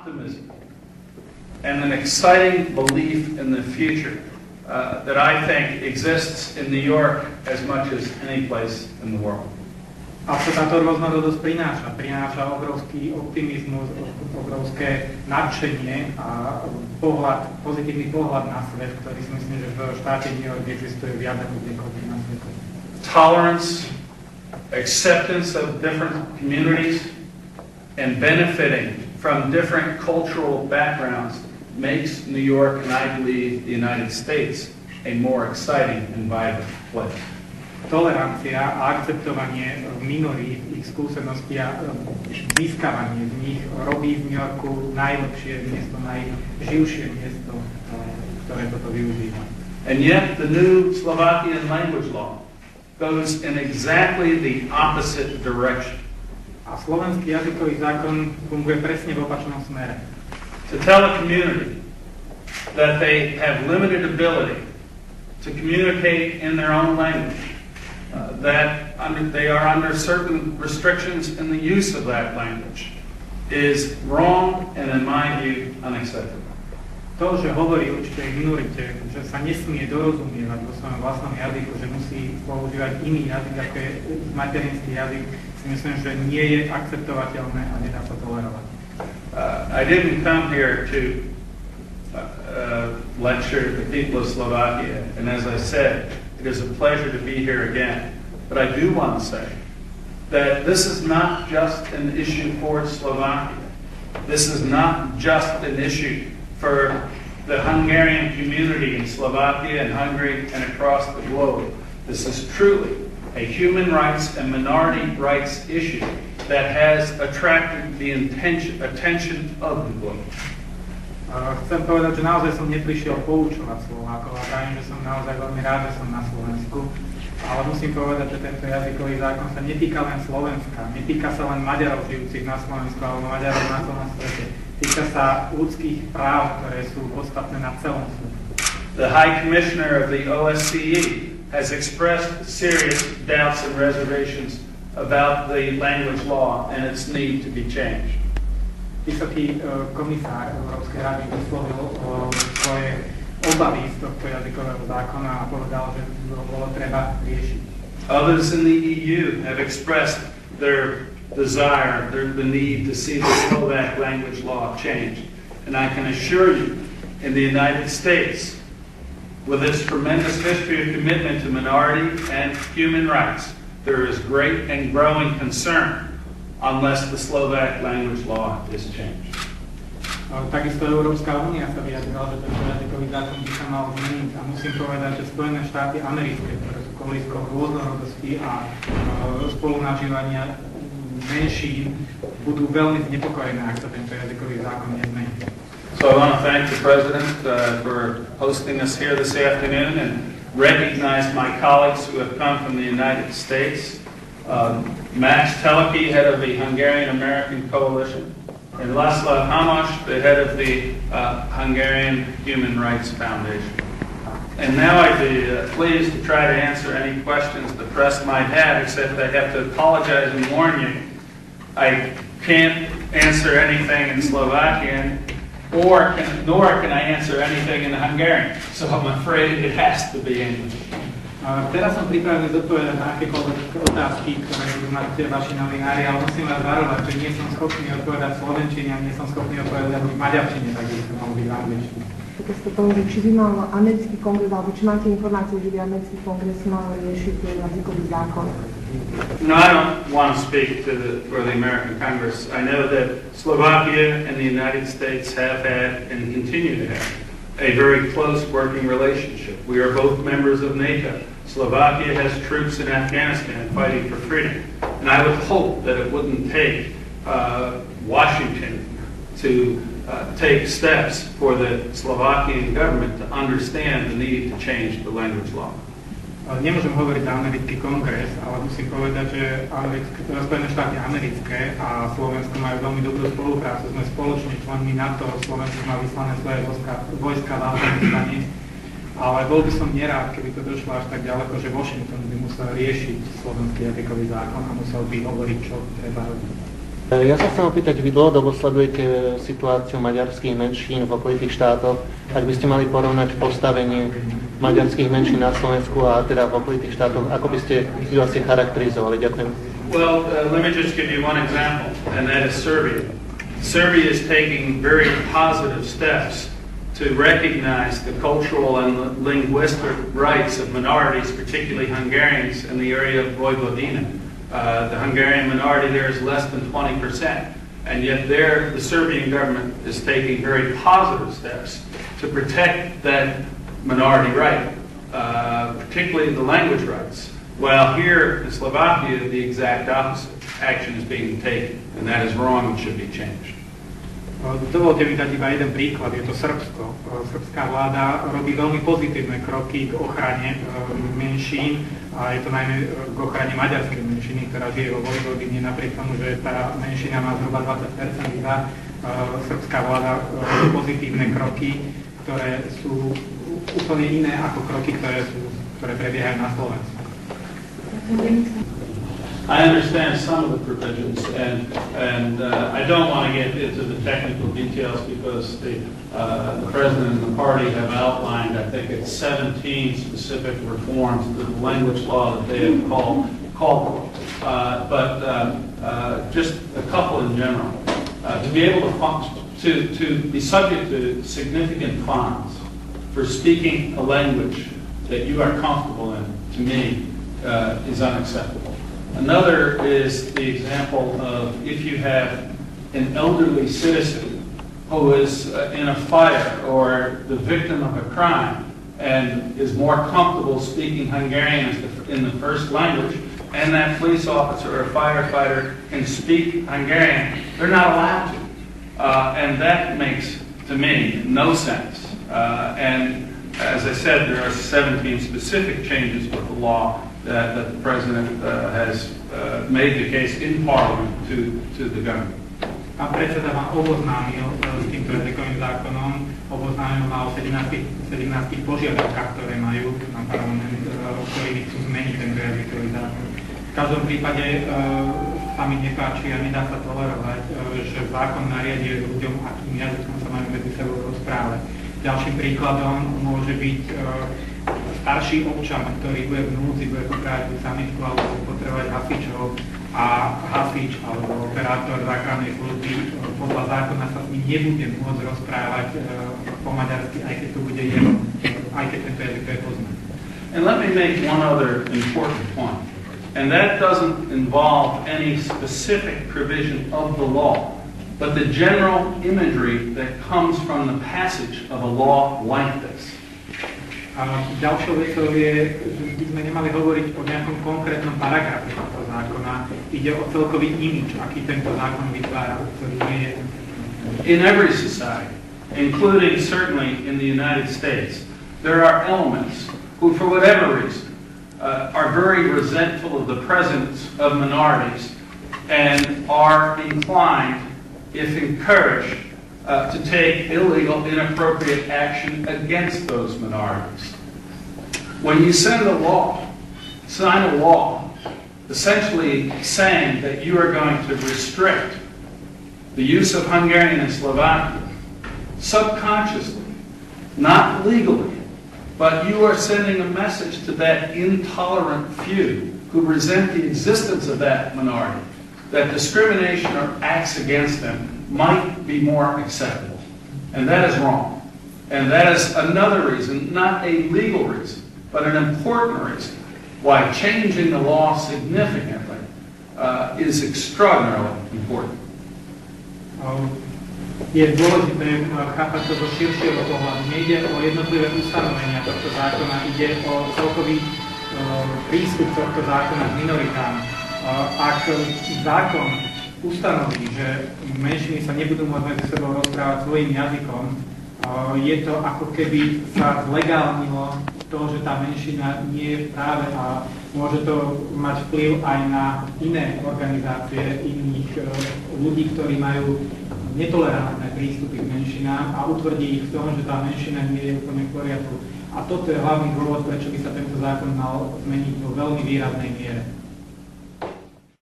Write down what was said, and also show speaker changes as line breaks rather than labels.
optimism and an exciting belief in the future that I think exists in New York as much as any place in the world.
A čo táto rôznorodosť prináša? Prináša obrovský optimizmus, obrovské nadšenie a pozitívny pohľad na svet, ktorý si myslím, že v štáte New York existuje viac ako kdekoľvek na svete.
Tolerance, acceptance of different communities, and benefiting from different cultural backgrounds makes New York, and I believe the United States, a more exciting and vibrant place.
Tolerancia a akceptovanie minorít, ich skúsenosti a získavanie z nich robí v New Yorku najlepšie miesto, najživšie miesto, ktoré toto využíva.
And yet the new Slovakian language law goes in exactly the opposite direction.
A slovenský jazykový zákon funguje presne v opačnom smere.
To tell a community that they have limited ability to communicate in their own language, that they are under certain restrictions in the use of that language, is wrong and, in my view, unacceptable.
To, že hovorí určitej minorite, že sa nesmie dorozumievať vo svojom vlastnom jazyku, že musí používať iný jazyk, ako je materinský jazyk, si myslím, že nie je akceptovateľné a nedá sa tolerovať.
I didn't come here to lecture the people of Slovakia, and as I said, it is a pleasure to be here again. But I do want to say that this is not just an issue for Slovakia. This is not just an issue for the Hungarian community in Slovakia and Hungary and across the globe. This is truly a human rights and minority rights issue that has attracted the attention of the globe.
Chcem povedať, že naozaj som neprišiel poučovať Slovákov a pravím, že som naozaj veľmi rád, že som na Slovensku. Ale musím povedať, že tento jazykový zákon sa netýka len Slovenska, netýka sa len Maďarov žijúcich na Slovensku alebo Maďarov na celom svete. Týka sa ľudských práv, ktoré sú podstatné na celom svete.
The High Commissioner of the OSCE has expressed serious doubts and reservations about the language law and its need to be changed.
Vysoký komisár Európskej rady vyslovil svoje obavy z tohto jazykového zákona a povedal, že bolo treba riešiť.
Others in the EU have expressed their desire, the need to see the Slovak language law changed. And I can assure you, in the United States, with its tremendous history of commitment to minority and human rights, there is great and growing concern unless the Slovak language law is changed.
Takisto Európska únia sa vyjadrila, že tento jazykový zákon by sa mal zmeniť a musím povedať, že Spojené štáty americké, ktoré sú kolískou rôznorodosti a spolunažívania menšín, budú veľmi znepokojené, ak sa tento jazykový zákon nezmení.
So I want to thank the President for hosting us here this afternoon and recognize my colleagues who have come from the United States. Max Teleki, head of the Hungarian-American Coalition, and Laszlo Hamas, the head of the Hungarian Human Rights Foundation. And now I'd be pleased to try to answer any questions the press might have, except I have to apologize and warn you, I can't answer anything in Slovakian, nor can I answer anything in Hungarian, so I'm afraid it has to be English.
Teraz som pripravený zodpovedať na akékoľvek otázky, ktoré budú mať vaši novinári, ale musím vás varovať, že nie som schopný odpovedať v slovenčine a nie som schopný odpovedať ani v maďarčine, tak by som mohol byť v angličtine.
Keď ste povedali, či by mal americký kongres, alebo či máte informáciu, že by americký kongres mal riešiť jazykový zákon?
No, I don't want to speak for the American Congress. I know that Slovakia and the United States have had and continue to have a very close working relationship. We are both members of NATO. Slovakia has troops in Afghanistan fighting for freedom. And I would hope that it wouldn't take Washington to take steps for the Slovakian government to understand the need to change the language law.
Nemôžem hovoriť za americký kongres, ale musím povedať, že Spojené štáty americké a Slovensko majú veľmi dobrú spoluprácu. Sme spoločne členmi NATO, Slovensko má vyslané svoje vojska v Afganistane, ale bol by som nerád, keby to došlo až tak ďaleko, že Washington by musel riešiť slovenský jazykový zákon a musel by hovoriť, čo treba robiť.
Ja sa chcem opýtať, vy dlhodobo sledujete situáciu maďarských menšín v okolitých štátoch. Ak by ste mali porovnať postavenie maďarských menšín na Slovensku a teda v okolitých štátoch, ako by ste ju asi charakterizovali? Ďakujem.
Well, let me just give you one example, and that is Serbia. Serbia is taking very positive steps to recognize the cultural and linguistic rights of minorities, particularly Hungarians, in the area of Vojvodina. The Hungarian minority there is less than 20%, and yet there the Serbian government is taking very positive steps to protect that minority right, particularly the language rights. While here in Slovakia, the exact opposite action is being taken, and that is wrong and should be changed.
Dovolte mi dať iba jeden príklad, je to Srbsko. Srbská vláda robí veľmi pozitívne kroky k ochrane menšín, a je to najmä k ochrane maďarskej menšiny, ktorá žije vo Vojvodine, napriek tomu, že tá menšina má zhruba 20% iba. Srbská vláda robí pozitívne kroky, ktoré sú úplne iné ako kroky, ktoré prebiehajú na Slovensku.
I understand some of the provisions, and I don't want to get into the technical details because the President and the party have outlined, I think it's 17 specific reforms to the language law that they have called for. But just a couple in general. To be able to be subject to significant fines for speaking a language that you are comfortable in, to me, is unacceptable. Another is the example of if you have an elderly citizen who is in a fire or the victim of a crime and is more comfortable speaking Hungarian in the first language, and that police officer or firefighter can speak Hungarian, they're not allowed to. And that makes, to me, no sense. And as I said, there are 17 specific changes with the law that the President has made the case in Parliament to the government.
Pán predseda ma oboznámil s týmto jazykovým zákonom, oboznámil ma o 17 požiadavkách, ktoré majú na parlament, ktorými chcú zmeniť tento jazykový zákon. V každom prípade sa mi nepáči a nedá sa tolerovať, že zákon nariaduje ľuďom, akým jazykom sa majú medzi sebou rozprávať. Ďalším príkladom môže byť starší občan, ktorý bude v núdzi, bude potrebovať sanitku alebo potrebovať hasičov a hasič alebo operátor záchrannej služby podľa zákona sa s ním nebude môcť rozprávať po maďarsky, aj keď to bude jeho, aj keď tento jazyk je poznaný.
And let me make one other important point, and that doesn't involve any specific provision of the law, but the general imagery that comes from the passage of a law like this.
A ďalšou vecou je, že by sme nemali hovoriť o nejakom konkrétnom paragrafe tohto zákona. Ide o celkový imidž, aký tento zákon vytvára, ktorý nie je.
In every society, including certainly in the United States, there are elements who, for whatever reason, are very resentful of the presence of minorities and are inclined, if encouraged, to take illegal, inappropriate action against those minorities. When you sign a law, essentially saying that you are going to restrict the use of Hungarian and Slovakia, subconsciously, not legally, but you are sending a message to that intolerant few who resent the existence of that minority, that discrimination or acts against them might be more acceptable. And that is wrong. And that is another reason, not a legal reason, but an important reason why changing the law significantly is extraordinarily important.
Je dôležité chápať to zo širšieho pohľadu. Nejde o jednotlivé ustanovenia tohto zákona, ide o celkový prístup tohto zákona k minoritám. Ak zákon ustanoví, že menšiny sa nebudú môcť medzi sebou rozprávať svojím jazykom, je to ako keby sa zlegálnilo to, že tá menšina nie je v práve a môže to mať vplyv aj na iné organizácie, iných ľudí, ktorí majú netolerantné prístupy k menšinám a utvrdí ich v tom, že tá menšina nie je úplne v poriadku. A toto je hlavný dôvod, prečo by sa tento zákon mal zmeniť vo veľmi výraznej miere.